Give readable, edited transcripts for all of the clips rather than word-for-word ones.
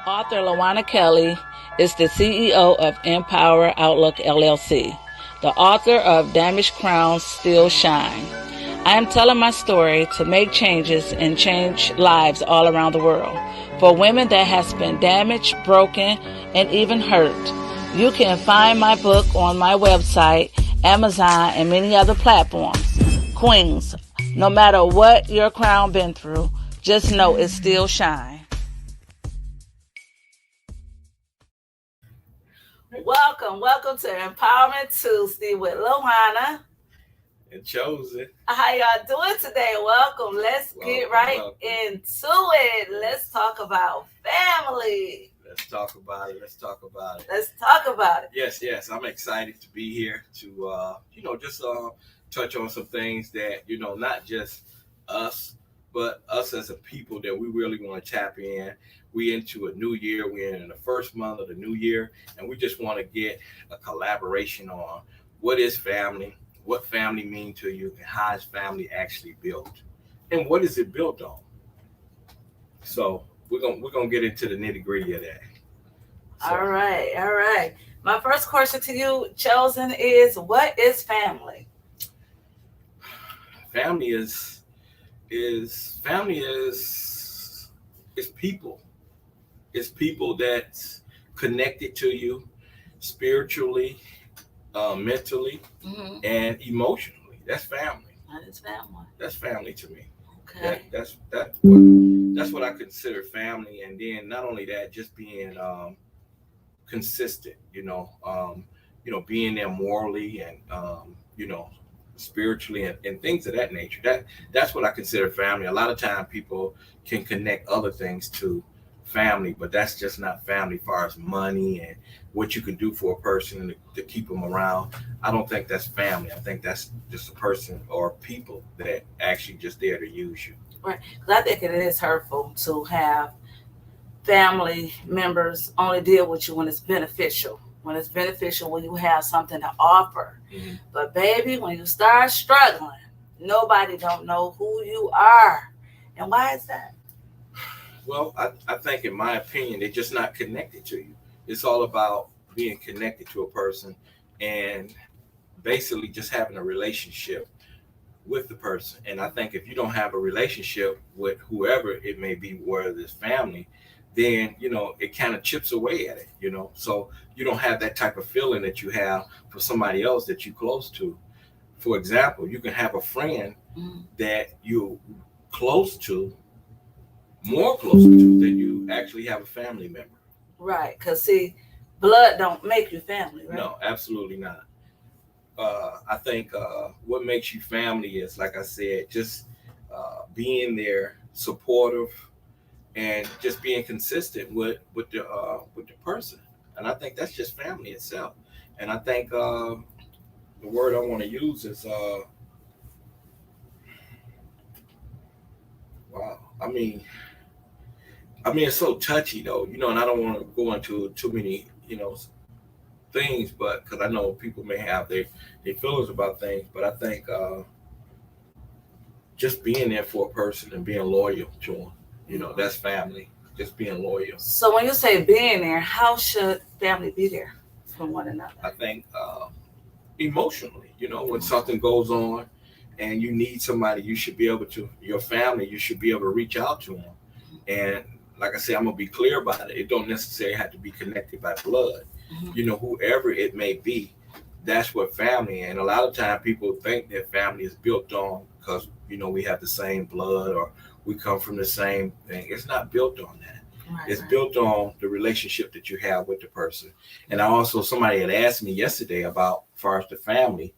Author Lawana Kelly is the CEO of Empower Outlook LLC, the author of Damaged Crowns Still Shine. I am telling my story to make changes and change lives all around the world for women that has been damaged, broken, and even hurt. You can find my book on my website, Amazon, and many other platforms. Queens, no matter what your crown been through, just know it still shine. Welcome to Empowerment Tuesday with Lowana and Chosen. How y'all doing today? Welcome. Let's get right into it. Let's talk about family. Let's talk about it. Yes. I'm excited to be here to, just touch on some things that, not just us, but us as a people that we really want to tap in. We into a new year. We're in the first month of the new year, and we just want to get a collaboration on what is family, what family mean to you, and how is family actually built, and what is it built on. So we're gonna get into the nitty gritty of that. So. All right. My first question to you, Chosen, is what is family? Family is people. It's people that's connected to you spiritually, mentally, and emotionally. That's family. That is family. That's family to me. Okay. That's what I consider family. And then not only that, just being consistent. Being there morally and spiritually and things of that nature. That's what I consider family. A lot of time people can connect other things to family, but that's just not family as far as money and what you can do for a person to keep them around. I don't think that's family. I think that's just a person or people that actually just there to use you. Right. Because I think it is hurtful to have family members only deal with you when it's beneficial. When you have something to offer. Mm-hmm. But baby, when you start struggling, nobody don't know who you are. And why is that? Well, I think in my opinion, they're just not connected to you. It's all about being connected to a person and basically just having a relationship with the person. And I think if you don't have a relationship with whoever it may be, whether it's family, then, it kind of chips away at it, So you don't have that type of feeling that you have for somebody else that you're close to. For example, you can have a friend that you're more closer to than you actually have a family member. Right, because see, blood don't make you family, right? No, absolutely not. I think what makes you family is, like I said, just being there, supportive, and just being consistent with the person. And I think that's just family itself. And I think the word I want to use is wow. I mean, it's so touchy though, and I don't want to go into too many, things, but because I know people may have their feelings about things, but I think just being there for a person and being loyal to them, that's family. Just being loyal. So when you say being there, how should family be there for one another? I think emotionally, when something goes on and you need somebody, you should be able to, your family, you should be able to reach out to them. And like I said, I'm going to be clear about it. It don't necessarily have to be connected by blood. Whoever it may be, that's what family. And a lot of time people think that family is built on because, we have the same blood or we come from the same thing. It's not built on that. It's built on the relationship that you have with the person. And somebody had asked me yesterday about, as far as the family,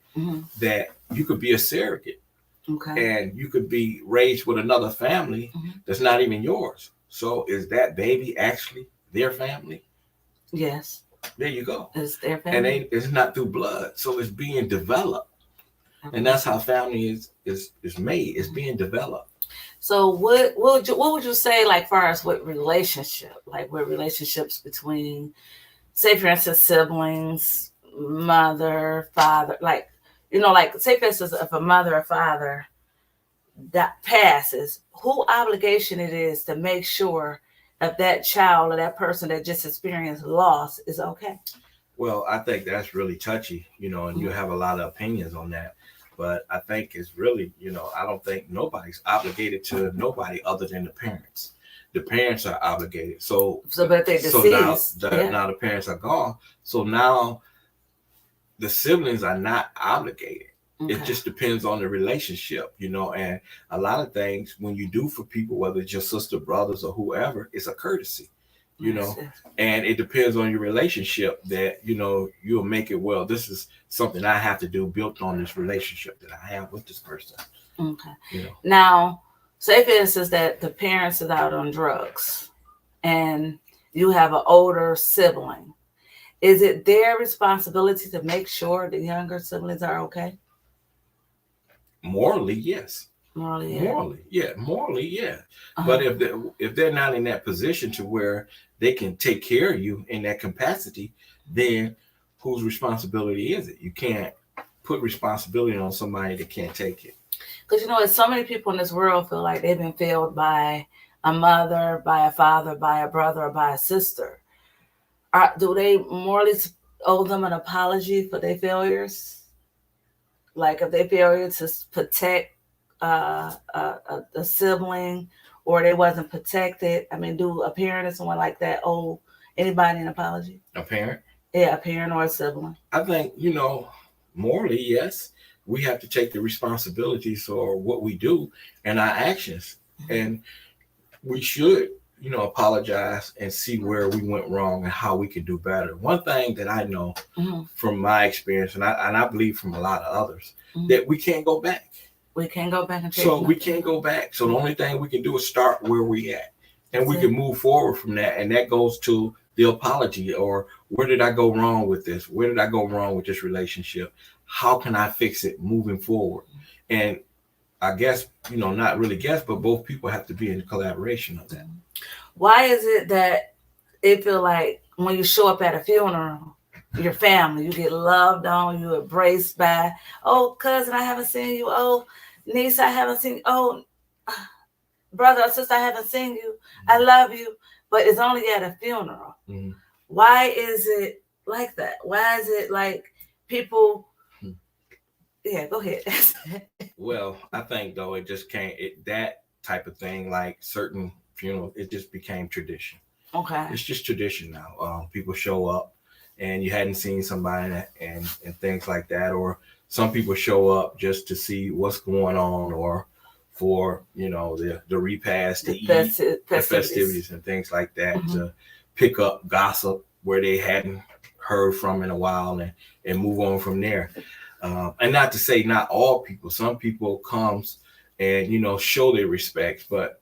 that you could be a surrogate. Okay. And you could be raised with another family that's not even yours. So is that baby actually their family? Yes. There you go. It's their family. And it's not through blood. So it's being developed. Okay. And that's how family is made. It's being developed. So what would you say, like, far as with relationships between, say, for instance, siblings, mother, father, like say, for instance, if a mother or father that passes, who obligation it is to make sure of that child or that person that just experienced loss is okay? Well, I think that's really touchy, and you have a lot of opinions on that. But I think it's really, I don't think nobody's obligated to nobody other than the parents. The parents are obligated. But they deceased. Now the parents are gone. So now the siblings are not obligated. Okay. It just depends on the relationship, and a lot of things when you do for people, whether it's your sister, brothers, or whoever, it's a courtesy. And it depends on your relationship that, you'll make it, well, this is something I have to do built on this relationship that I have with this person. Okay. Now, say for instance that the parents is out on drugs and you have an older sibling. Is it their responsibility to make sure the younger siblings are okay? Morally, yes. Morally, yeah. But if they're not in that position to where they can take care of you in that capacity, then whose responsibility is it? You can't put responsibility on somebody that can't take it. Because so many people in this world feel like they've been failed by a mother, by a father, by a brother, or by a sister. Do they morally owe them an apology for their failures? Like if they failure to protect a sibling, or they wasn't protected. I mean, do a parent or someone like that owe anybody an apology? A parent? Yeah, a parent or a sibling. I think, morally, yes. We have to take the responsibilities for what we do and our actions. Mm-hmm. And we should, apologize and see where we went wrong and how we can do better. One thing that I know from my experience, and I believe from a lot of others, that we can't go back. We can't go back and we can't go back. So the only thing we can do is start where we at. And we can move forward from that. And that goes to the apology, or where did I go wrong with this? Where did I go wrong with this relationship? How can I fix it moving forward? And I guess, not really guess, but both people have to be in collaboration of that. Why is it that it feel like when you show up at a funeral, your family, you get loved on, you embraced by, oh, cousin, I haven't seen you. Oh, niece, I haven't seen you. Oh, brother or sister, I haven't seen you. I love you. But it's only at a funeral. Mm-hmm. Why is it like that? Why is it like people... Yeah, go ahead. Well, I think, though, it just can't... that type of thing, like certain funerals, it just became tradition. Okay. It's just tradition now. People show up and you hadn't seen somebody and things like that. Or some people show up just to see what's going on, or for, the repast, to eat, the festivities and things like that, to pick up gossip where they hadn't heard from in a while and move on from there. And not to say not all people. Some people comes and, show their respects, but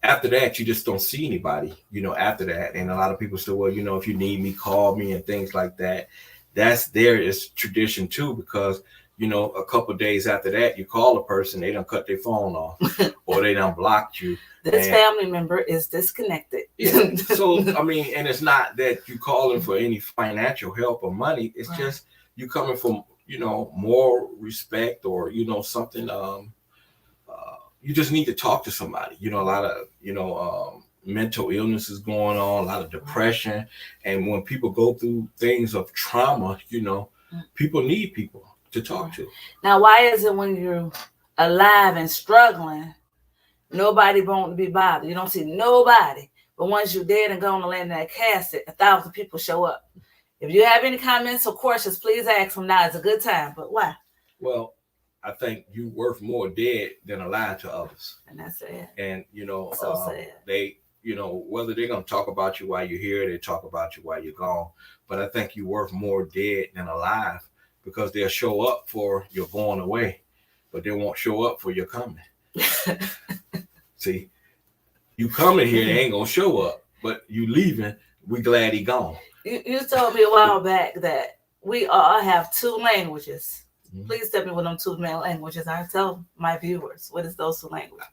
after that, you just don't see anybody, after that. And a lot of people say, well, if you need me, call me and things like that. It's tradition too, because, a couple of days after that, you call a person, they done cut their phone off or they done blocked you. This family member is disconnected. Yeah. So, and it's not that you calling for any financial help or money. It's just you coming from, more respect, or, something, you just need to talk to somebody. A lot of, mental illness is going on, a lot of depression. And when people go through things of trauma, people need people to talk to. Now, why is it when you're alive and struggling, nobody won't be bothered? You don't see nobody. But once you're dead and gone to land in that casket, 1,000 people show up. If you have any comments or questions, please ask them now. It's a good time. But why? Well, I think you're worth more dead than alive to others. And that's sad. And, so sad. They, whether they're going to talk about you while you're here, they talk about you while you're gone. But I think you're worth more dead than alive, because they'll show up for your going away, but they won't show up for your coming. See, you coming here, they ain't going to show up, but you leaving, we glad he gone. You told me a while back that we all have two languages. Mm-hmm. Please tell me what them two main languages are. Tell my viewers, what is those two languages?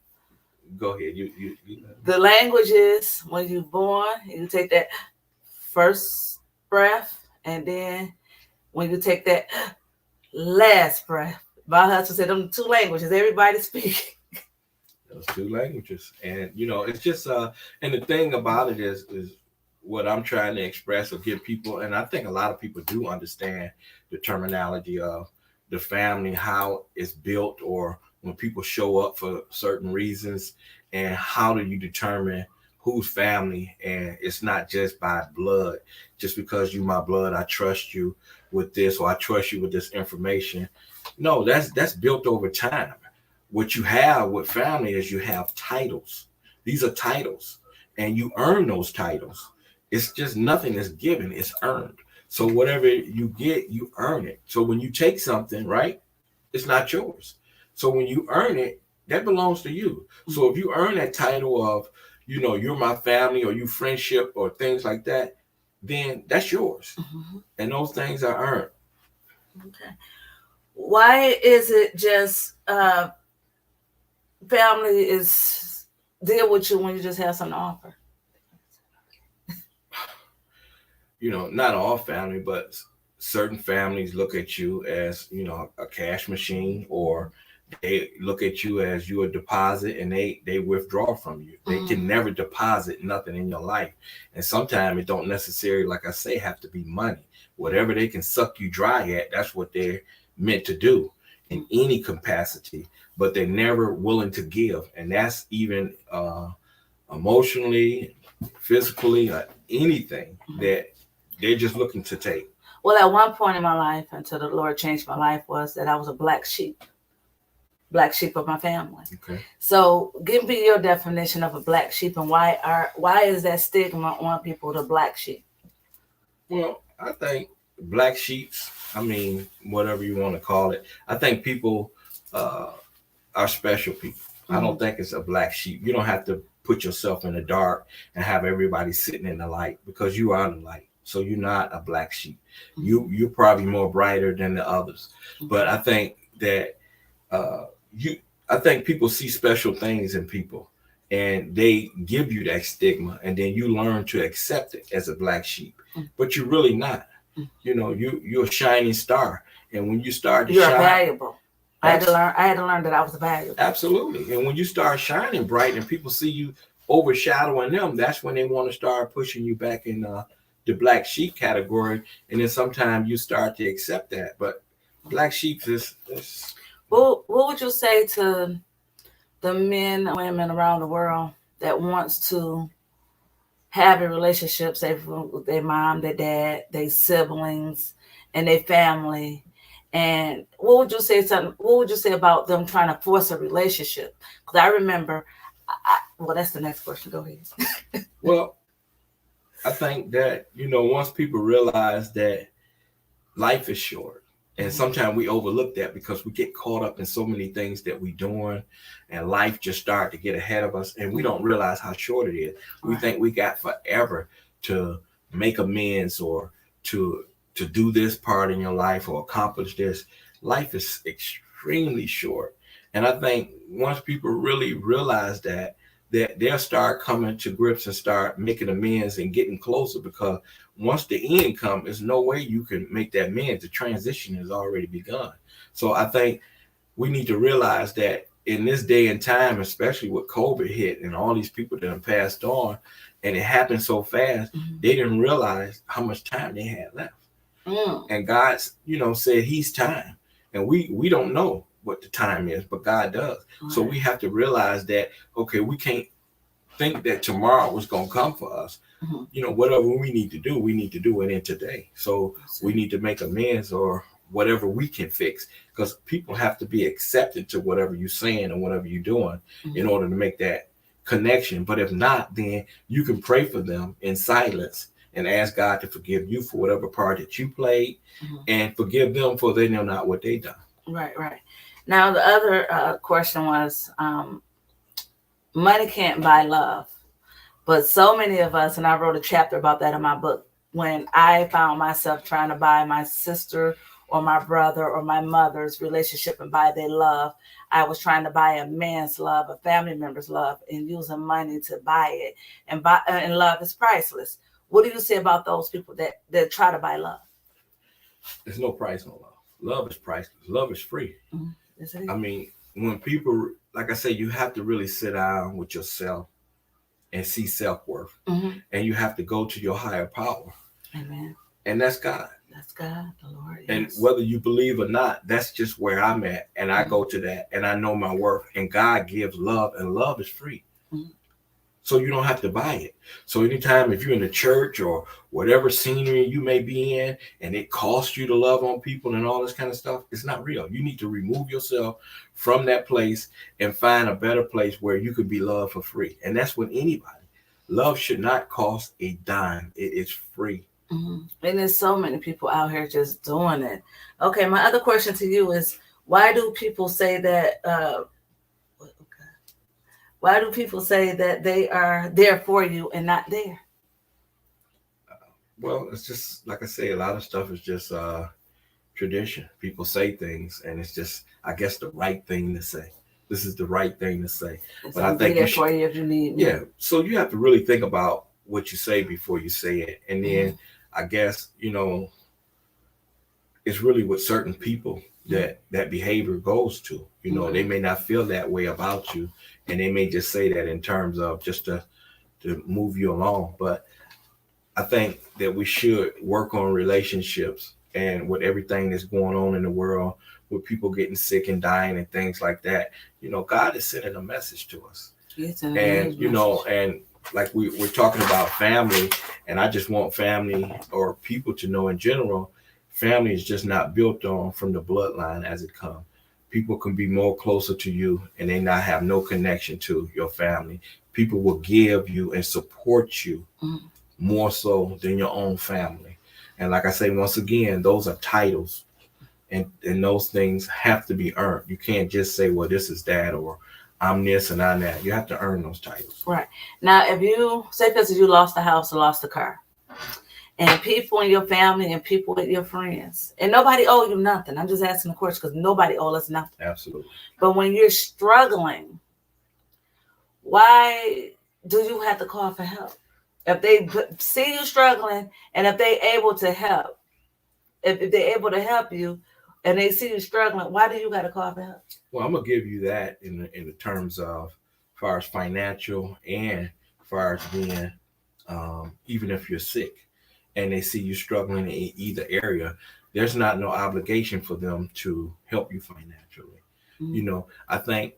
Go ahead. You. The language is when you're born, you take that first breath, and then when you take that last breath. My husband said them two languages everybody speak. Those two languages. And it's just and the thing about it is what I'm trying to express or give people, and I think a lot of people do understand the terminology of the family, how it's built, or when people show up for certain reasons, and how do you determine who's family. And it's not just by blood. Just because you my blood, I trust you with this, or I trust you with this information. No, that's built over time. What you have with family is you have titles. These are titles, and you earn those titles. It's just nothing is given, it's earned. So whatever you get, you earn it. So when you take something, right, it's not yours. So when you earn it, that belongs to you. So if you earn that title of, you're my family, or you friendship, or things like that, then that's yours. Mm-hmm. And those things are earned. Okay. Why is it just family is deal with you when you just have something to offer? Not all family, but certain families look at you as, a cash machine, or they look at you as you a deposit, and they withdraw from you. They can never deposit nothing in your life. And sometimes it don't necessarily, like I say, have to be money. Whatever they can suck you dry at, that's what they're meant to do in any capacity, but they're never willing to give. And that's even emotionally, physically, or anything that they're just looking to take. Well, at one point in my life, until the Lord changed my life, was that I was a black sheep of my family. Okay. So give me your definition of a black sheep, and why is that stigma on people, the black sheep? Well, I think black sheeps, I mean, whatever you want to call it, I think people are special people. I don't think it's a black sheep. You don't have to put yourself in the dark and have everybody sitting in the light, because you are the light. So you're not a black sheep. You're probably more brighter than the others. But I think that I think people see special things in people, and they give you that stigma, and then you learn to accept it as a black sheep. But you're really not. You're a shining star. And when you start to You're shine, valuable. I had to learn that I was valuable. Absolutely. And when you start shining bright and people see you overshadowing them, that's when they want to start pushing you back in the black sheep category. And then sometimes you start to accept that. But black sheep is what would you say to the men and women around the world that wants to have a relationship, say, with their mom, their dad, their siblings, and their family? And what would you say about them trying to force a relationship? Because I remember, well, that's the next question. Go ahead. Well, I think that, once people realize that life is short, and sometimes we overlook that because we get caught up in so many things that we're doing, and life just start to get ahead of us, and we don't realize how short it is. We think we got forever to make amends, or to do this part in your life, or accomplish this. Life is extremely short. And I think once people really realize that they'll start coming to grips and start making amends and getting closer, because once the end comes, there's no way you can make that amends. The transition has already begun. So I think we need to realize that in this day and time, especially with COVID hit and all these people that have passed on, and it happened so fast, they didn't realize how much time they had left. And God, said He's time. And we don't know what the time is, but God does. So we have to realize that, okay, we can't think that tomorrow was going to come for us. Whatever we need to do it in today. So we need to make amends, or whatever we can fix, because people have to be accepted to whatever you're saying and whatever you're doing in order to make that connection. But if not, then you can pray for them in silence and ask God to forgive you for whatever part that you played, and forgive them for they know not what they done. Right. Now, the other question was, money can't buy love. But so many of us, and I wrote a chapter about that in my book, when I found myself trying to buy my sister or my brother or my mother's relationship and buy their love, I was trying to buy a man's love, a family member's love, and using money to buy it. And love is priceless. What do you say about those people that try to buy love? There's no price on love. Love is priceless. Love is free. Yes, it is. I mean, when people, like I say, you have to really sit down with yourself and see self-worth. Mm-hmm. And you have to go to your higher power. Amen. And that's God. That's God, the Lord. Yes. And whether you believe or not, that's just where I'm at. And I go to that and I know my worth. And God gives love, and love is free. Mm-hmm. So you don't have to buy it. So anytime if you're in the church or whatever scenery you may be in and it costs you to love on people and all this kind of stuff, it's not real. You need to remove yourself from that place and find a better place where you could be loved for free. And that's with anybody. Love should not cost a dime. It is free. Mm-hmm. And there's so many people out here just doing it. Okay, my other question to you is, why do people say that why do people say that they are there for you and not there? Well, it's just like I say, a lot of stuff is just tradition. People say things, and it's just, I guess, the right thing to say. This is the right thing to say. But I think you should, for you if you need me. Yeah. So you have to really think about what you say before you say it, and then I guess it's really with certain people that behavior goes to. They may not feel that way about you, and they may just say that in terms of just to move you along. But I think that we should work on relationships, and with everything that's going on in the world, with people getting sick and dying and things like that, God is sending a message to us. And and like we're talking about family, and I just want family or people to know in general, family is just not built on from the bloodline as it comes. People can be more closer to you and they not have no connection to your family. People will give you and support you more so than your own family. And like I say, once again, those are titles, and those things have to be earned. You can't just say, well, this is that, or I'm this and I'm that. You have to earn those titles. Right. Now, if you say, because you lost the house or lost the car, and people in your family and people with your friends, and nobody owe you nothing. I'm just asking the question because nobody owes us nothing. Absolutely. But when you're struggling, why do you have to call for help? If they see you struggling, and if they're able to help, if they're able to help you, and they see you struggling, why do you got to call for help? Well, I'm gonna give you that in the terms of, as far as financial and as far as being, even if you're sick, and they see you struggling in either area, there's not no obligation for them to help you financially. Mm-hmm. I think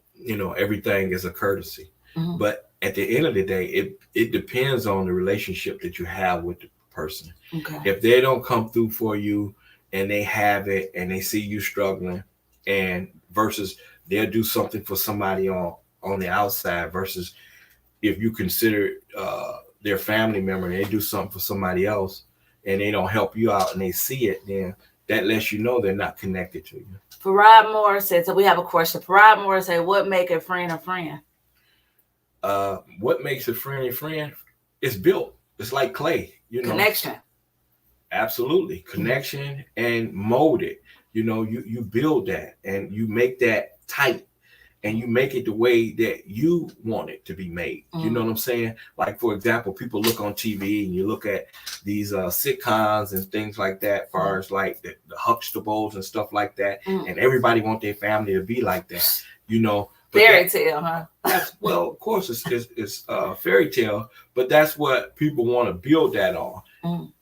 everything is a courtesy, but at the end of the day, it depends on the relationship that you have with the person. Okay. If they don't come through for you and they have it and they see you struggling, and versus they'll do something for somebody on the outside, versus if you consider their family member and they do something for somebody else and they don't help you out and they see it, then that lets you know they're not connected to you. Farad Moore said, so we have a question. Farad Moore said, what make a friend a friend? What makes a friend a friend? It's built. It's like clay, Connection. Absolutely. Connection and mold it. You build that and you make that tight and you make it the way that you want it to be made. You know what I'm saying? Like, for example, people look on TV and you look at these sitcoms and things like that, as far as like the Huxtables and stuff like that. And everybody want their family to be like that, Fairy tale, huh? Well, of course, it's fairy tale, but that's what people want to build that on.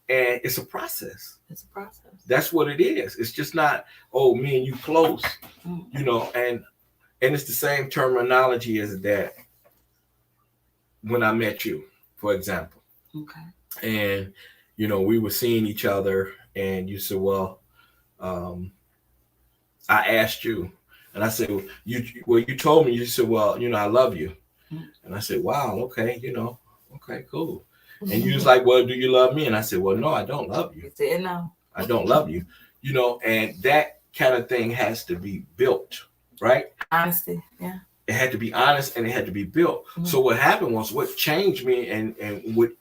And it's a process. It's a process. That's what it is. It's just not, oh, me and you close, and it's the same terminology as that when I met you, for example. Okay. And, we were seeing each other and you said, well, I asked you. And I said, you told me, you said, well, I love you. And I said, wow, okay, okay, cool. And you was like, well, do you love me? And I said, well, no, I don't love you. You said no. I don't love you. And that kind of thing has to be built, right? Honesty, yeah. It had to be honest and it had to be built. So what happened was, what changed me and with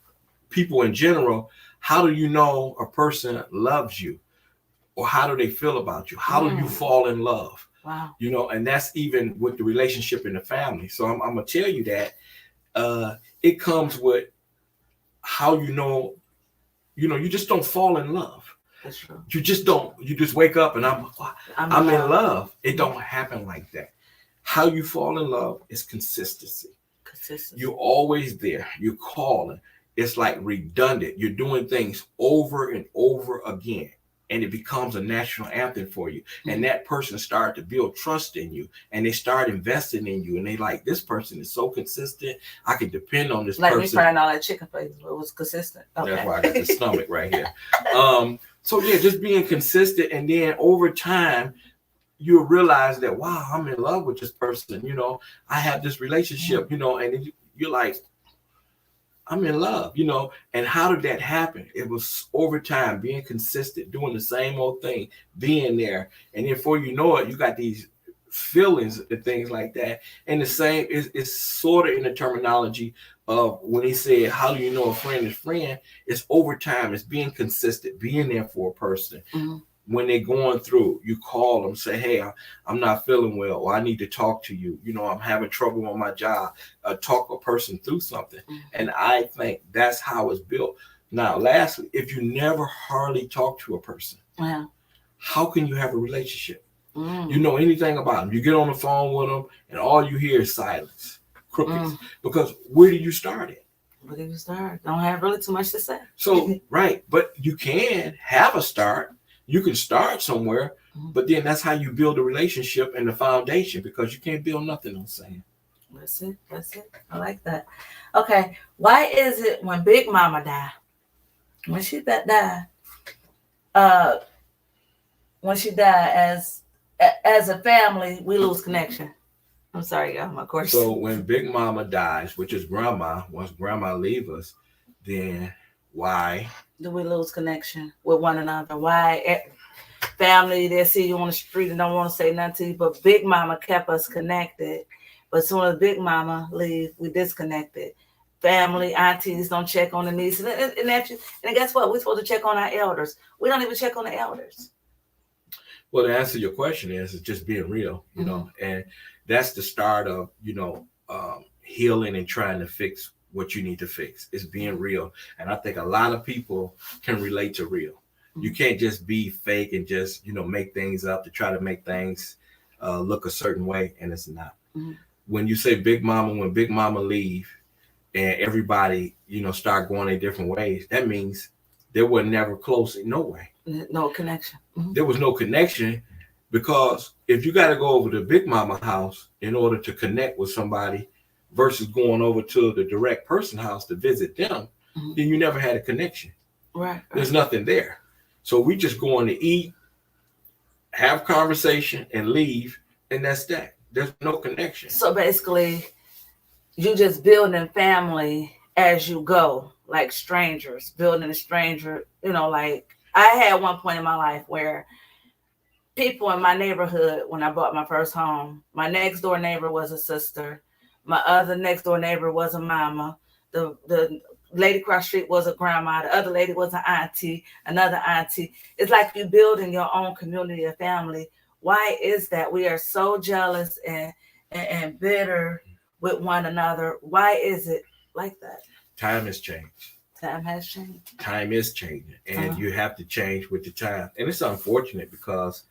people in general, how do you know a person loves you? Or how do they feel about you? How do you fall in love? Wow. And that's even with the relationship in the family. So I'm going to tell you that it comes with how you just don't fall in love. That's true. You just don't. You just wake up and I'm in love. It don't happen like that. How you fall in love is consistency. Consistency. You're always there. You're calling. It's like redundant. You're doing things over and over again. And it becomes a national anthem for you. And that person started to build trust in you. And they start investing in you. And they like, this person is so consistent. I can depend on this like person. Like me frying all that chicken plates. It was consistent. Okay. That's why I got the stomach right here. So yeah, just being consistent. And then over time, you'll realize that, wow, I'm in love with this person. I have this relationship, and you're like, I'm in love, and how did that happen? It was over time, being consistent, doing the same old thing, being there. And then before you know it, you got these feelings and things like that. And the same is sort of in the terminology of when he said, how do you know a friend is friend? It's over time. It's being consistent, being there for a person. Mm-hmm. When they're going through, you call them, say, hey, I'm not feeling well, or I need to talk to you. I'm having trouble on my job. Talk a person through something. Mm-hmm. And I think that's how it's built. Now, lastly, if you never hardly talk to a person, how can you have a relationship? You know anything about them. You get on the phone with them, and all you hear is silence, crickets. Because where do you start it? Where do you start? Don't have really too much to say. So, right. But you can have a start. You can start somewhere, but then that's how you build a relationship and the foundation, because you can't build nothing on saying. That's it. I like that. Okay. Why is it when Big Mama died, when she died, as a family, we lose connection? I'm sorry, y'all, my question. So when Big Mama dies, which is grandma, once grandma leaves us, then why do we lose connection with one another? Why family, they see you on the street and don't want to say nothing to you, but Big Mama kept us connected. But as soon as Big Mama leave, we disconnected. Family, aunties don't check on the nieces. And guess what? We're supposed to check on our elders. We don't even check on the elders. Well, to answer your question is just being real, you know, and that's the start of, healing and trying to fix what you need to fix. It's being real. And I think a lot of people can relate to real. You can't just be fake and just, make things up to try to make things look a certain way, and it's not. When you say Big Mama, when Big Mama leave and everybody, start going their different ways, that means they were never close in no way. No connection. There was no connection, because if you got to go over to Big Mama house in order to connect with somebody versus going over to the direct person house to visit them, then you never had a connection. Right. There's nothing there. So we just going to eat, have conversation, and leave, and that's that. There's no connection. So basically, you just building family as you go, like strangers, building a stranger, like I had one point in my life where people in my neighborhood, when I bought my first home, my next door neighbor was a sister. My other next door neighbor was a mama. The lady across the street was a grandma. The other lady was an auntie, another auntie. It's like you building your own community of family. Why is that? We are so jealous and bitter with one another. Why is it like that? Time has changed. Time has changed. Time is changing, and you have to change with the time. And it's unfortunate because,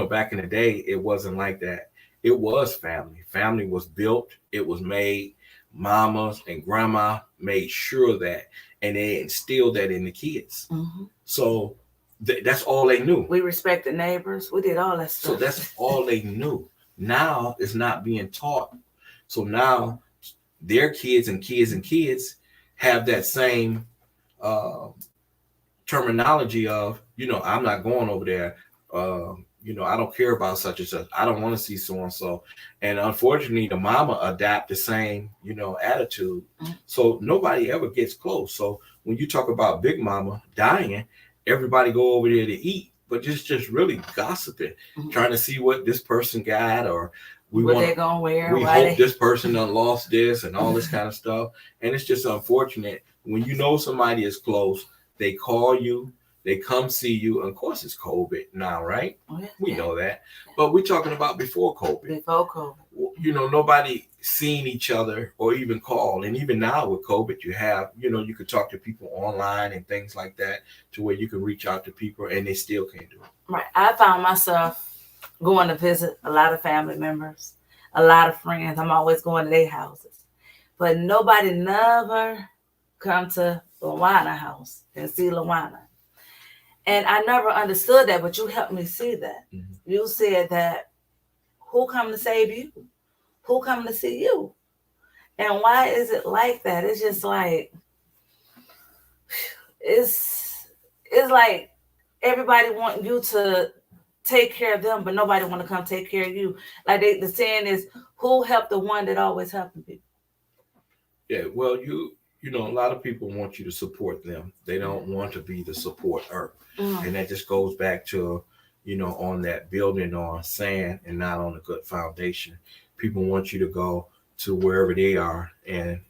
back in the day, it wasn't like that. It was family. Family was built. It was made. Mamas and grandma made sure that, and they instilled that in the kids. So that's all they knew. We respected neighbors. We did all that stuff. So that's all they knew. Now it's not being taught. So now their kids and kids and kids have that same terminology of, I'm not going over there. I don't care about such and such. I don't want to see so-and-so. And unfortunately, the mama adapt the same, attitude. So nobody ever gets close. So when you talk about Big Mama dying, everybody go over there to eat, but just really gossiping, trying to see what this person got, or what they're gonna wear. We hope this person done lost this and all this kind of stuff. And it's just unfortunate when somebody is close, they call you, they come see you. And of course, it's COVID now, right? We know that. But we're talking about before COVID. Before COVID. Nobody seen each other or even called. And even now with COVID, you have, you could talk to people online and things like that, to where you can reach out to people and they still can't do it. Right. I found myself going to visit a lot of family members. a lot of friends. I'm always going to their houses. But nobody never come to Lawana house and see Lawana. And I never understood that, but you helped me see that. Mm-hmm. You said that who come to save you? Who come to see you? And why is it like that? It's just like it's like everybody want you to take care of them, but nobody want to come take care of you. Like the saying is, who helped the one that always helping people? Yeah, well, a lot of people want you to support them. They don't want to be the supporter. And that just goes back to, on that building on sand and not on a good foundation. People want you to go to wherever they are, and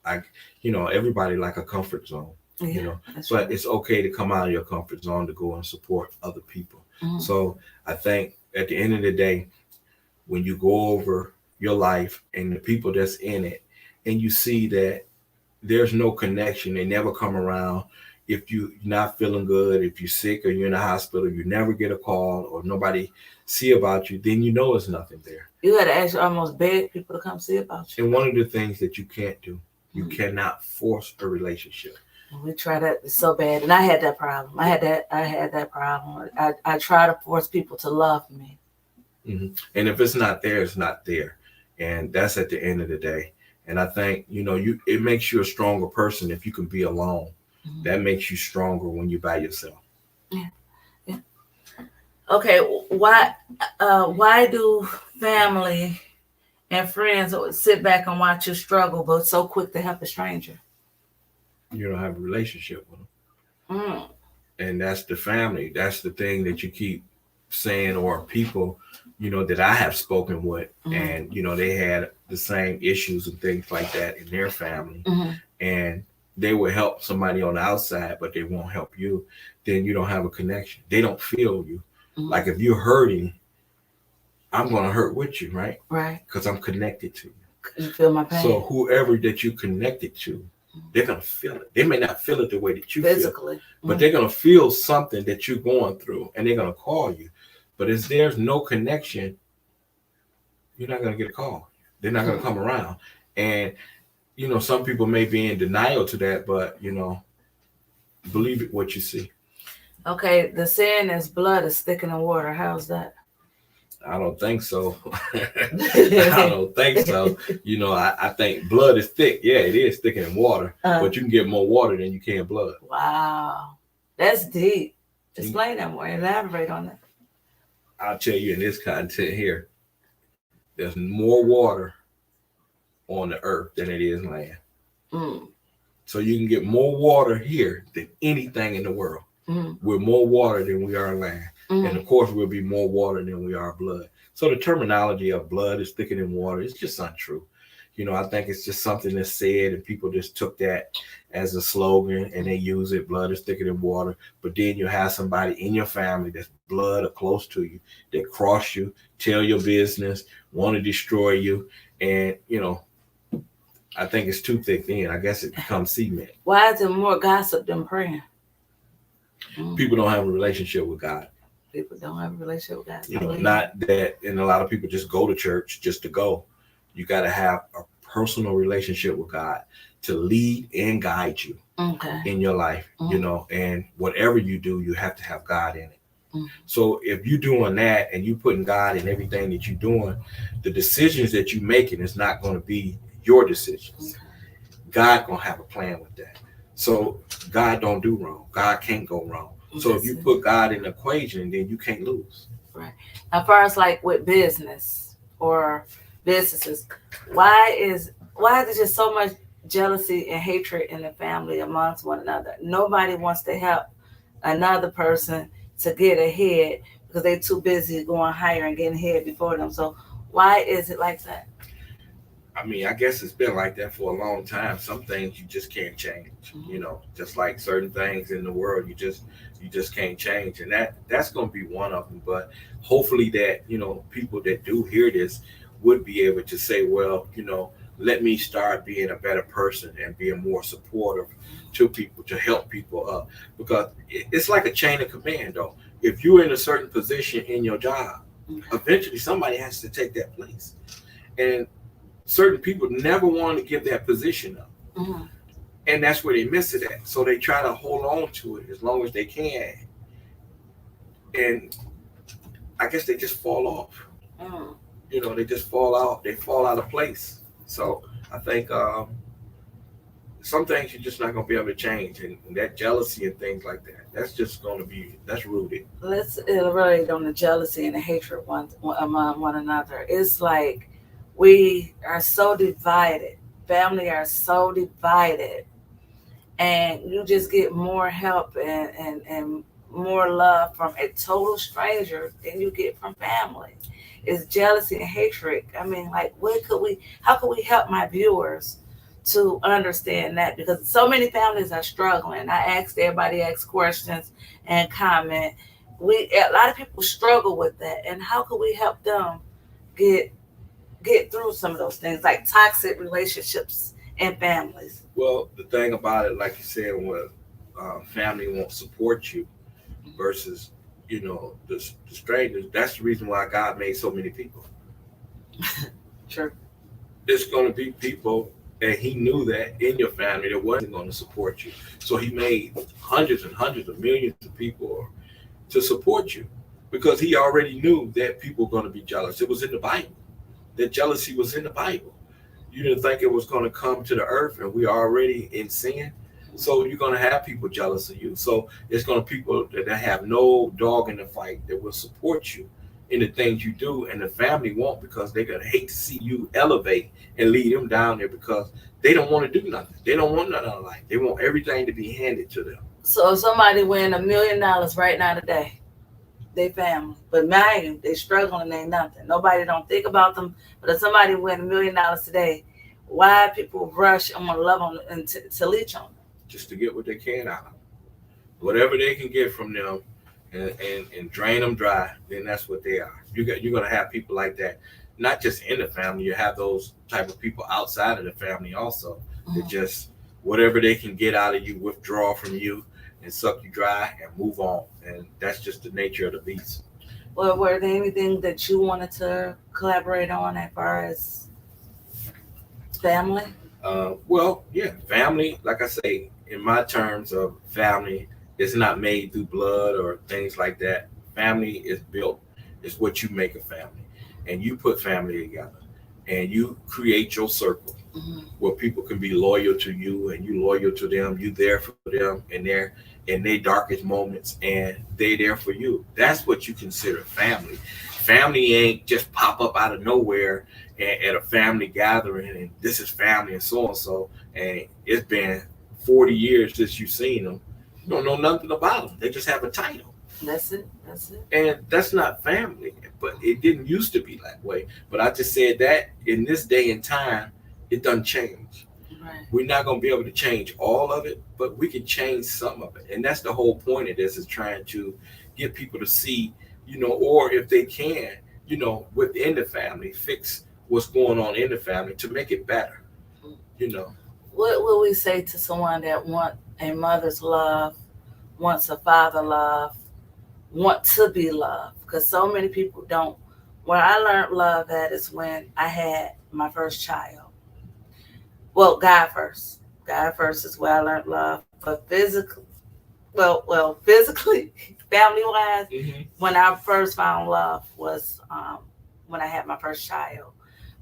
everybody like a comfort zone. But right. It's okay to come out of your comfort zone to go and support other people. So I think at the end of the day, when you go over your life and the people that's in it, and you see that there's no connection, they never come around. If you're not feeling good, if you're sick or you're in the hospital, you never get a call or nobody see about you, then it's nothing there. You got to actually almost beg people to come see about you. And one of the things that you can't do, you cannot force a relationship. We try that so bad, and I had that problem. I had that problem. I try to force people to love me. Mm-hmm. And if it's not there, it's not there, and that's at the end of the day. And I think it makes you a stronger person if you can be alone. That makes you stronger when you're by yourself. Yeah. Okay, why do family and friends sit back and watch you struggle, but so quick to help a stranger? You don't have a relationship with them. And that's the family. That's the thing that you keep saying, or people, that I have spoken with, and, they had the same issues and things like that in their family. And they will help somebody on the outside, but they won't help you. Then you don't have a connection. They don't feel you. Like if you're hurting, I'm going to hurt with you, right? Right. Because I'm connected to you. You feel my pain. So whoever that you connected to, they're going to feel it. They may not feel it the way that you physically feel, but they're going to feel something that you're going through, and they're going to call you. But if there's no connection, you're not going to get a call. They're not going to come around. And, some people may be in denial to that, but, believe it what you see. Okay, the saying is blood is thicker than water. How's that? I don't think so. I don't think so. I think blood is thick. Yeah, it is thicker than water, but you can get more water than you can blood. Wow. That's deep. Explain that more. Elaborate on that. I'll tell you in this content here, there's more water on the earth than it is land. So you can get more water here than anything in the world. We're more water than we are land. And of course, we'll be more water than we are blood. So the terminology of blood is thicker than water is just untrue. I think it's just something that's said, and people just took that as a slogan and they use it. Blood is thicker than water. But then you have somebody in your family that's blood or close to you that cross you, tell your business, want to destroy you. And, I think it's too thick then. I guess it becomes cement. Why is there more gossip than praying? People don't have a relationship with God. People don't have a relationship with God. Not that, and a lot of people just go to church just to go. You got to have a personal relationship with God to lead and guide you in your life, and whatever you do, you have to have God in it. So if you're doing that and you putting God in everything that you're doing, the decisions that you're making is not going to be your decisions. God going to have a plan with that. So God don't do wrong. God can't go wrong. So if you put God in the equation, then you can't lose. Right. Now, first, like with business or businesses, why is there just so much jealousy and hatred in the family amongst one another? Nobody wants to help another person to get ahead because they're too busy going higher and getting ahead before them. So why is it like that? I mean, I guess it's been like that for a long time. Some things you just can't change, just like certain things in the world, you just can't change. And that's going to be one of them. But hopefully that, people that do hear this would be able to say, well, let me start being a better person and being more supportive to people, to help people up. Because it's like a chain of command, though. If you're in a certain position in your job, eventually somebody has to take that place. And certain people never want to give that position up. Mm-hmm. And that's where they miss it at. So they try to hold on to it as long as they can. And I guess they just fall off. Mm. They just fall out. They fall out of place. So I think some things you're just not going to be able to change. And that jealousy and things like that, that's just going to be, that's rooted. Let's elaborate on the jealousy and the hatred among one another. It's like we are so divided. Family are so divided. And you just get more help and more love from a total stranger than you get from family. It's jealousy and hatred. I mean, like, how could we help my viewers to understand that? Because so many families are struggling. I asked everybody, ask questions and comment. A lot of people struggle with that. And how could we help them get through some of those things, like toxic relationships and families? Well, the thing about it, like you said, when family won't support you versus, the strangers, that's the reason why God made so many people. True. There's going to be people, and he knew that in your family that wasn't going to support you. So he made hundreds and hundreds of millions of people to support you because he already knew that people were going to be jealous. It was in the Bible. That jealousy was in the Bible. You didn't think it was going to come to the earth, and we are already in sin. So you're going to have people jealous of you. So it's going to be people that have no dog in the fight that will support you in the things you do, and the family won't, because they're going to hate to see you elevate and lead them down there, because they don't want to do nothing. They don't want nothing in life. They want everything to be handed to them. So if somebody win $1 million right now today, they family, but mind you, they struggling, ain't nothing. Nobody don't think about them. But if somebody win $1 million today, why people rush and want to love on and to leech on them? Just to get what they can out of them. Whatever they can get from them and drain them dry, then that's what they are. You're going to have people like that, not just in the family. You have those type of people outside of the family also, that just whatever they can get out of you, withdraw from you and suck you dry and move on. And that's just the nature of the beast. Well, were there anything that you wanted to collaborate on as far as family? Well, yeah, family, like I say, in my terms of family, it's not made through blood or things like that. Family is built. It's what you make a family. And you put family together. And you create your circle where people can be loyal to you and you loyal to them. You there for them in their darkest moments, and they there for you. That's what you consider family. Family ain't just pop up out of nowhere at a family gathering and this is family and so and so. And it's been 40 years since you've seen them. You don't know nothing about them. They just have a title. That's it. And that's not family. But it didn't used to be that way. But I just said that in this day and time, it doesn't change. Right. We're not going to be able to change all of it, but we can change some of it. And that's the whole point of this, is trying to get people to see, or if they can, within the family, fix what's going on in the family to make it better. What will we say to someone that wants a mother's love, wants a father love, want to be loved? Because so many people don't. Where I learned love at is when I had my first child. Well, God first. God first is where I learned love. But physically, family-wise, when I first found love was when I had my first child.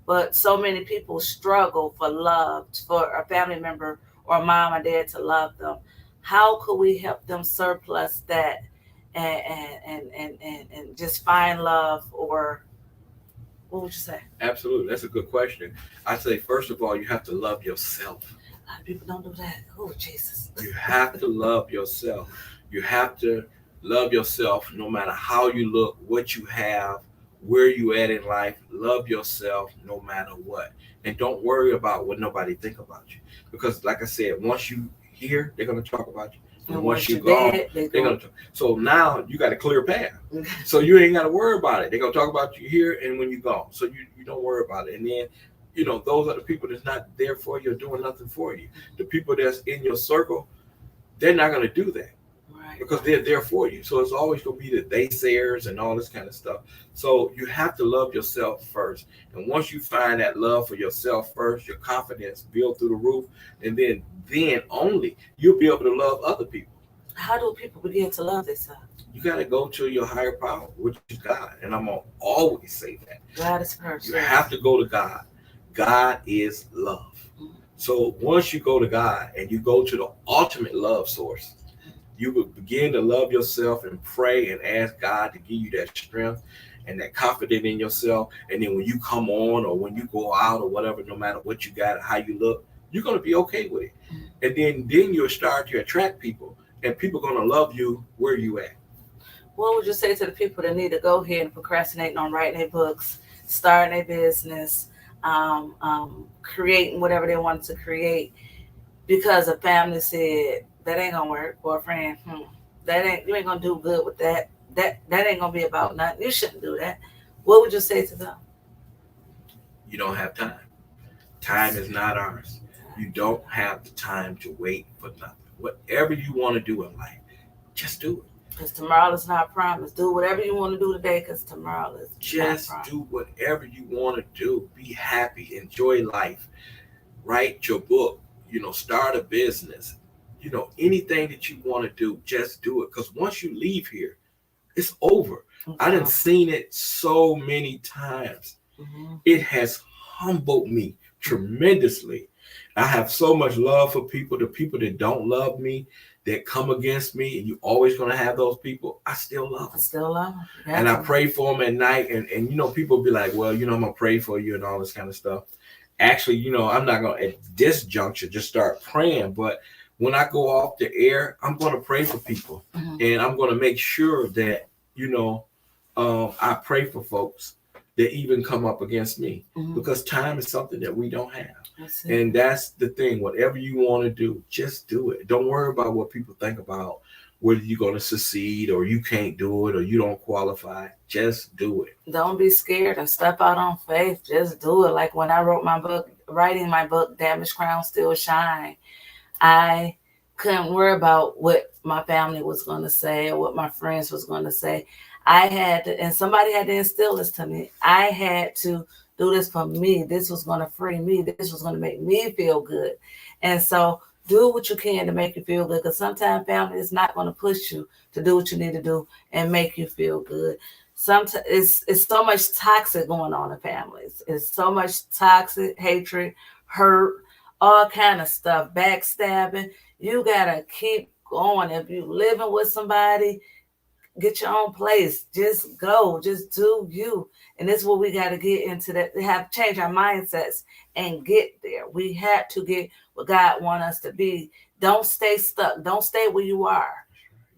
But so many people struggle for love, for a family member or mom or dad to love them. How could we help them surplus that and just find love? Or what would you say? Absolutely. That's a good question. I say, first of all, you have to love yourself. A lot of people don't do that. Oh, Jesus. You have to love yourself. You have to love yourself no matter how you look, what you have, where you at in life. Love yourself no matter what. And don't worry about what nobody think about you. Because like I said, once you here, they're going to talk about you. And once you're gone, they're going to talk. So now you got a clear path. So you ain't got to worry about it. They're going to talk about you here and when you're gone. So you don't worry about it. And then, those are the people that's not there for you or doing nothing for you. The people that's in your circle, they're not going to do that. Right. because they're there for you. So it's always going to be the naysayers and all this kind of stuff. So you have to love yourself first. And once you find that love for yourself first, your confidence build through the roof, and then only you'll be able to love other people. How do people begin to love themselves? You got to go to your higher power, which is God. And I'm going to always say that. God is You first. have to go to God. God is love. Mhm. So once you go to God and you go to the ultimate love source, you will begin to love yourself and pray and ask God to give you that strength and that confidence in yourself. And then when you come on or when you go out or whatever, no matter what you got, how you look, you're going to be okay with it. And then you'll start to attract people, and people are going to love you where you at. What would you say to the people that need to go ahead and procrastinate on writing their books, starting a business, creating whatever they wanted to create because a family said that ain't gonna work, or a friend, that ain't you ain't gonna do good with that. That ain't gonna be about nothing. You shouldn't do that. What would you say to them? You don't have time. Time is not ours. You don't have the time to wait for nothing. Whatever you want to do in life, just do it. Because tomorrow is not promised. Do whatever you want to do today, because tomorrow is Just not do whatever you want to do. Be happy. Enjoy life. Write your book. Start a business. Anything that you want to do, just do it. Because once you leave here, it's over. I done seen it so many times. It has humbled me tremendously. I have so much love for people. The people that don't love me, that come against me, and you're always going to have those people, I still love them. And I pray for them at night. And people be like, well, I'm going to pray for you and all this kind of stuff. Actually, I'm not going to, at this juncture, just start praying. But when I go off the air, I'm going to pray for people. And I'm going to make sure that, I pray for folks that even come up against me. Because time is something that we don't have. And that's the thing. Whatever you want to do, just do it. Don't worry about what people think about whether you're going to succeed or you can't do it or you don't qualify. Just do it. Don't be scared and step out on faith. Just do it. Like when I writing my book, Damaged Crown Still Shine, I couldn't worry about what my family was going to say or what my friends was going to say. I had to, and somebody had to instill this to me. I had to do this for me. This was going to free me. This was going to make me feel good. And so do what you can to make you feel good, because sometimes family is not going to push you to do what you need to do and make you feel good. Sometimes it's so much toxic going on in families. It's so much toxic hatred, hurt, all kind of stuff, backstabbing. You gotta keep going. If you living with somebody, get your own place. Just go. Just do you. And this is what we got to get into, that have change our mindsets and get there. We have to get what God wants us to be. Don't stay stuck. Don't stay where you are.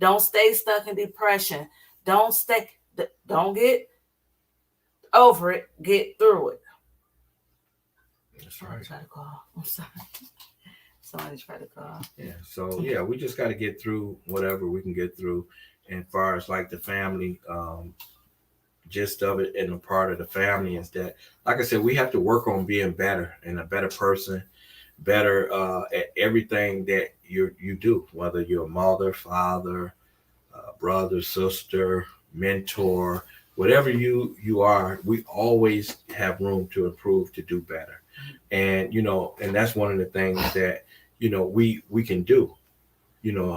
Don't stay stuck in depression. Don't get over it. Get through it. That's right. Try to call. I'm sorry. Somebody try to call. Yeah. So we just got to get through whatever we can get through. And as far as like the family, gist of it and a part of the family is that, like I said, we have to work on being better and a better person, better at everything that you do, whether you're a mother, father, brother, sister, mentor, whatever you are. We always have room to improve, to do better. And and that's one of the things that we can do,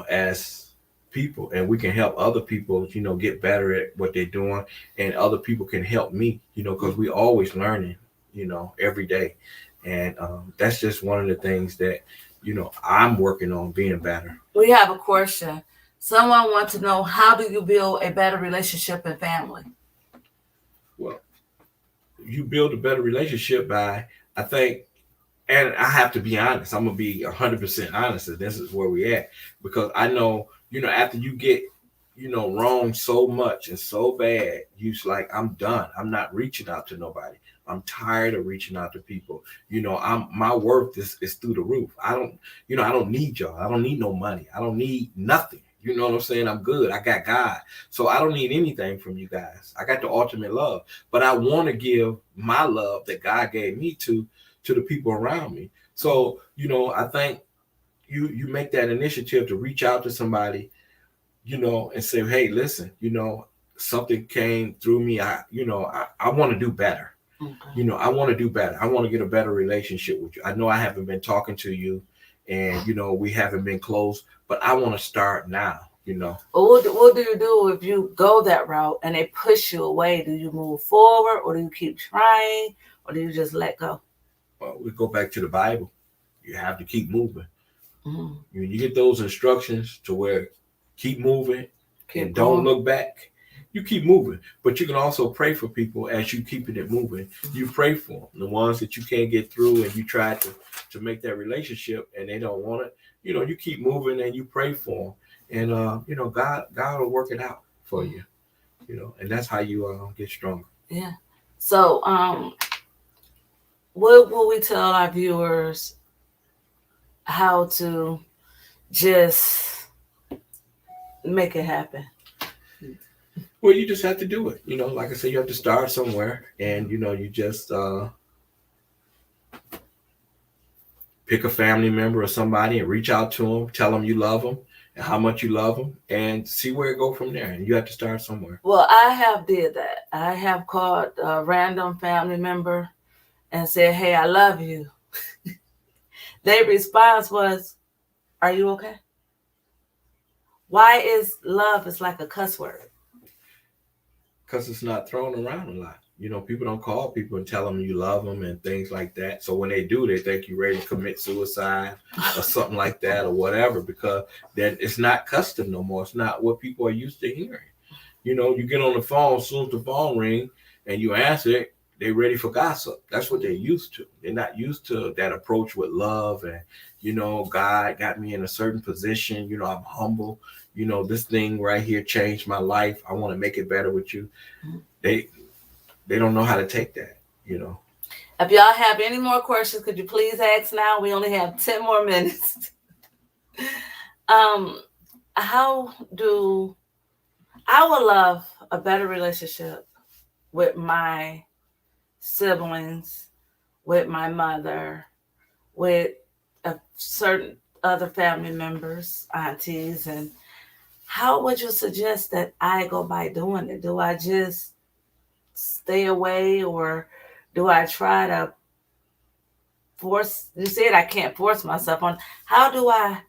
as people, and we can help other people get better at what they're doing, and other people can help me, because we always learning every day. And that's just one of the things that I'm working on, being better. We have a question. Someone wants to know, how do you build a better relationship in family? Well, you build a better relationship by, I think, and I have to be honest, I'm gonna be 100% honest, and this is where we at, because I know after you get wrong so much and so bad, you's like, I'm done. I'm not reaching out to nobody. I'm tired of reaching out to people. My worth is through the roof. I don't need y'all. I don't need no money. I don't need nothing. You know what I'm saying? I'm good. I got God. So I don't need anything from you guys. I got the ultimate love. But I want to give my love that God gave me to the people around me. So, I think you make that initiative to reach out to somebody and say, hey, listen, something came through me. I want to do better. Okay. I want to do better. I want to get a better relationship with you. I know I haven't been talking to you, and we haven't been close, but I want to start now. But what do you do if you go that route and they push you away? Do you move forward, or do you keep trying, or do you just let go? Well, we go back to the Bible. You have to keep moving. Mm-hmm. You get those instructions to where keep moving Keep and don't going. look back. You keep moving, but you can also pray for people as you keeping it moving. You pray for them, the ones that you can't get through, and you try to make that relationship, and they don't want it. You keep moving and you pray for them, and God will work it out for you. And that's how you get stronger. Yeah. So, what will we tell our viewers how to just make it happen? Well, you just have to do it. Like I said, you have to start somewhere, and you just pick a family member or somebody and reach out to them, tell them you love them and how much you love them, and see where it go from there. And you have to start somewhere. Well, I have did that. I have called a random family member and said, "Hey, I love you." Their response was, "Are you okay?" Why is love is like a cuss word? Because it's not thrown around a lot. People don't call people and tell them you love them and things like that. So when they do, they think you're ready to commit suicide or something like that or whatever, because then it's not custom no more. It's not what people are used to hearing. You get on the phone, as soon as the phone ring and you answer it, they're ready for gossip. That's what they're used to. They're not used to that approach with love and, God got me in a certain position. I'm humble. This thing right here changed my life. I want to make it better with you. They they don't know how to take that. If y'all have any more questions, could you please ask now? We only have 10 more minutes. How do I would love a better relationship with my siblings, with my mother, with a certain other family members, aunties, and how would you suggest that I go by doing it? Do I just stay away, or do I try to force? You said I can't force myself on. How do I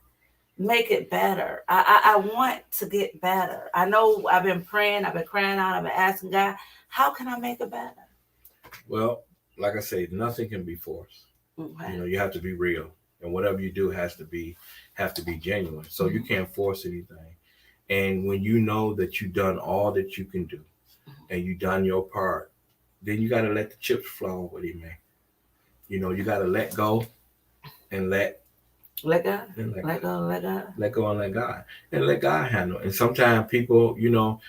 make it better? I want to get better. I know I've been praying, I've been crying out, I've been asking God, how can I make it better? Well, like I say, nothing can be forced. Okay. You have to be real, and whatever you do have to be genuine. So you can't force anything. And when you know that you've done all that you can do and you've done your part, then you got to let the chips fall with it, man. You got to let go and let God. and let, Let go. Let God. let go and let God, and let God handle it. And sometimes people, you know,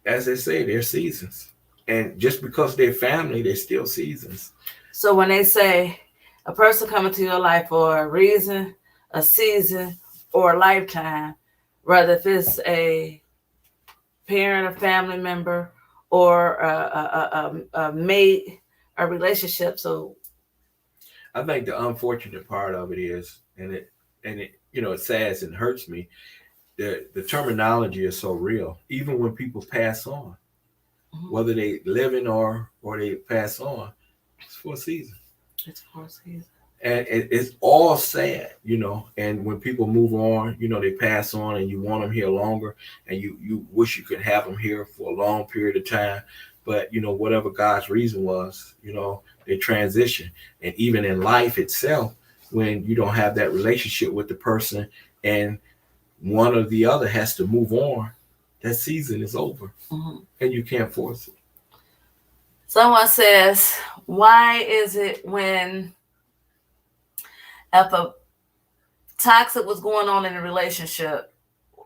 as they say, they're seasons. And just because they're family, they're still seasons. So when they say a person coming to your life for a reason, a season, or a lifetime, whether if it's a parent, a family member, or a mate, a relationship. So I think the unfortunate part of it is, it sads and hurts me. The terminology is so real. Even when people pass on, whether they living or they pass on, it's for a season. It's for a season. And it's all sad. And when people move on, they pass on, and you want them here longer, and you wish you could have them here for a long period of time. But whatever God's reason was, they transition. And even in life itself, when you don't have that relationship with the person, and one or the other has to move on, that season is over, and you can't force it. Someone says, why is it when if a toxic was going on in a relationship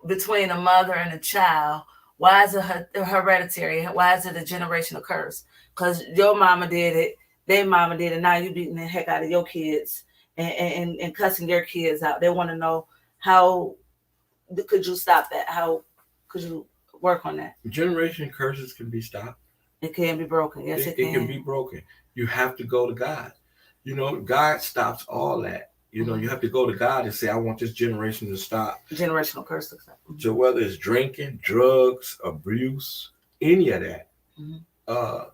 between a mother and a child, why is it hereditary? Why is it a generational curse? Because your mama did it, their mama did it, now you beating the heck out of your kids and cussing their kids out. They want to know, how could you stop that? How could you work on that? Generation curses can be stopped. It can be broken. Yes, it can. It can be broken. You have to go to God. God stops all that. You have to go to God and say, I want this generation to stop. Generational curses. So whether it's drinking, drugs, abuse, any of that,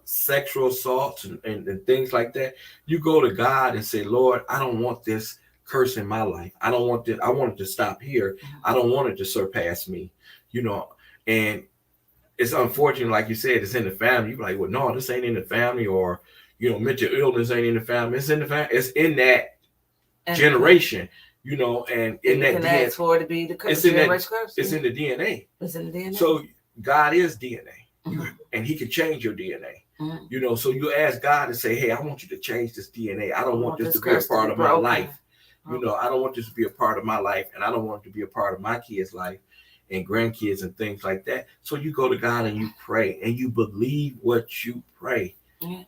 sexual assaults and things like that, you go to God and say, Lord, I don't want this curse in my life. I don't want this. I want it to stop here. I don't want it to surpass me, and it's unfortunate, like you said, it's in the family. You're like, well, no, this ain't in the family, or mental illness ain't in the family. It's in the family. It's in that generation, and in that DNA. Ask for it to be the curse. It's in the DNA. It's in the DNA. So God is DNA, and He can change your DNA. So you ask God to say, hey, I want you to change this DNA. I don't want this to be a part of my life. I don't want this to be a part of my life, and I don't want it to be a part of my kids' life and grandkids and things like that. So you go to God and you pray, and you believe what you pray. Yeah.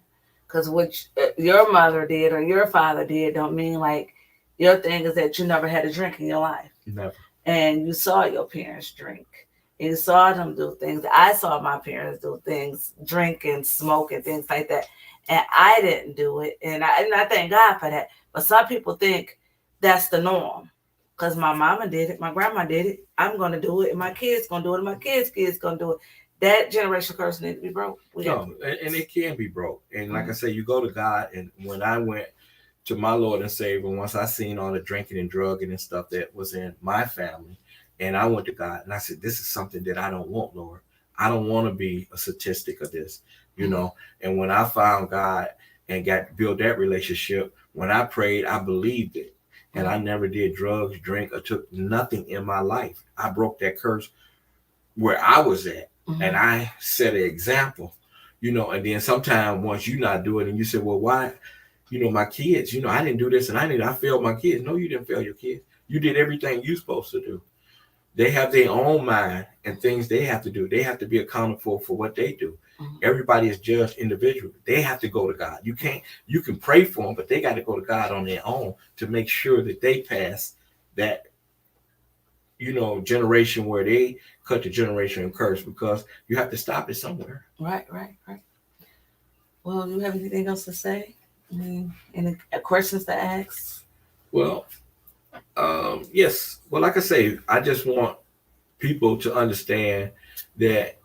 Because what your mother did or your father did don't mean like your thing is that you never had a drink in your life. Never. And you saw your parents drink. And you saw them do things. I saw my parents do things, drink and smoke and things like that. And I didn't do it. And I thank God for that. But some people think that's the norm. Because my mama did it, my grandma did it, I'm going to do it, and my kids going to do it, and my kids' going to do it. That generational curse needs to be broke. And it can be broke. And like I say, you go to God, and when I went to my Lord and Savior, once I seen all the drinking and drugging and stuff that was in my family, and I went to God, and I said, this is something that I don't want, Lord. I don't want to be a statistic of this, And when I found God and built that relationship, when I prayed, I believed it. And I never did drugs, drink, or took nothing in my life. I broke that curse where I was at. And I set an example, and then sometimes once you not do it and you say, well, why, my kids, I didn't do this and I failed my kids. No, you didn't fail your kids. You did everything you're supposed to do. They have their own mind and things they have to do. They have to be accountable for what they do. Everybody is judged individually. They have to go to God. You can pray for them, but they got to go to God on their own to make sure that they pass that, generation where they cut the generation curse, because you have to stop it somewhere. Right. Well, do you have anything else to say? Any questions to ask? Well, yes. Well, like I say, I just want people to understand that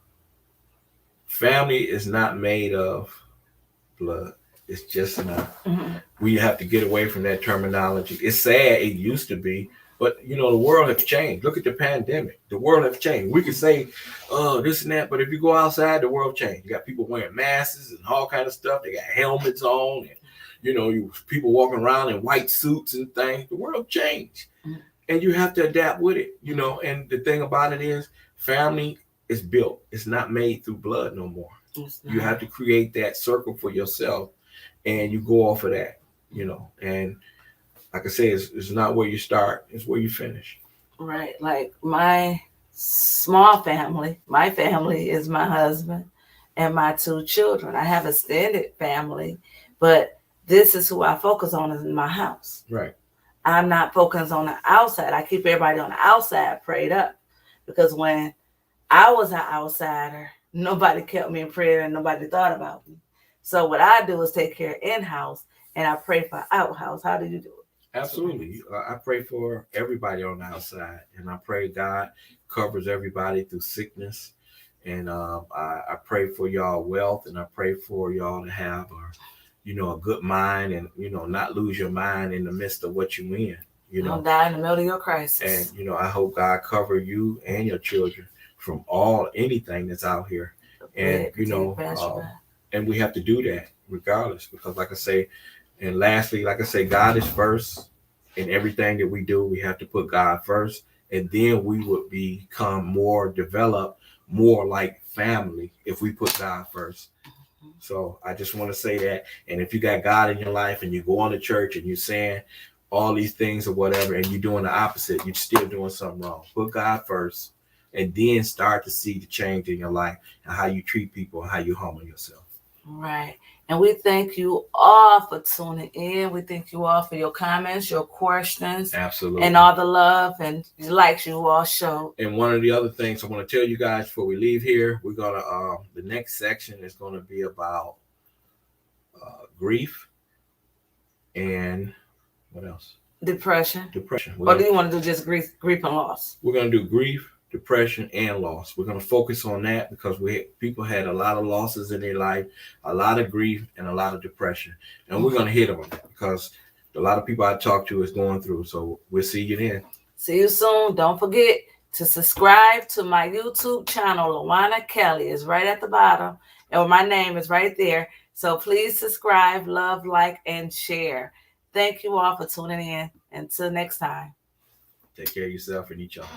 family is not made of blood. It's just not. We have to get away from that terminology. It's sad. It used to be. But, the world has changed. Look at the pandemic. The world has changed. We can say, this and that, but if you go outside, the world changed. You got people wearing masks and all kind of stuff. They got helmets on, and, people walking around in white suits and things. The world changed. And you have to adapt with it, And the thing about it is, family is built. It's not made through blood no more. You have to create that circle for yourself, and you go off of that, And like I say, it's not where you start, it's where you finish. Right. Like my small family, my family is my husband and my 2 children. I have a extended family, but this is who I focus on in my house. Right. I'm not focused on the outside. I keep everybody on the outside prayed up, because when I was an outsider, nobody kept me in prayer and nobody thought about me. So what I do is take care in-house, and I pray for outhouse. How do you do it? Absolutely. I pray for everybody on the outside, and I pray God covers everybody through sickness. And I pray for y'all wealth, and I pray for y'all to have a good mind, and, not lose your mind in the midst of what you in. Don't die in the middle of your crisis. And, I hope God cover you and your children from anything that's out here. And, and we have to do that regardless, because like I say, and lastly, like I say, God is first in everything that we do. We have to put God first, and then we would become more developed, more like family if we put God first. So I just want to say that. And if you got God in your life and you go on to church and you're saying all these things or whatever, and you're doing the opposite, you're still doing something wrong. Put God first, and then start to see the change in your life and how you treat people and how you humble yourself. Right. And we thank you all for tuning in. We thank you all for your comments, your questions. Absolutely. And all the love and likes you all show. And one of the other things I want to tell you guys before we leave here, we're going to, the next section is going to be about grief and what else? Depression. Depression. Or do you want to do just grief and loss? We're going to do grief, depression, and loss. We're going to focus on that because people had a lot of losses in their life, a lot of grief, and a lot of depression. And we're going to hit on that because a lot of people I talk to is going through. So we'll see you then. See you soon. Don't forget to subscribe to my YouTube channel. Lawana Kelly is right at the bottom, or my name is right there. So please subscribe, love, like, and share. Thank you all for tuning in. Until next time. Take care of yourself and each other.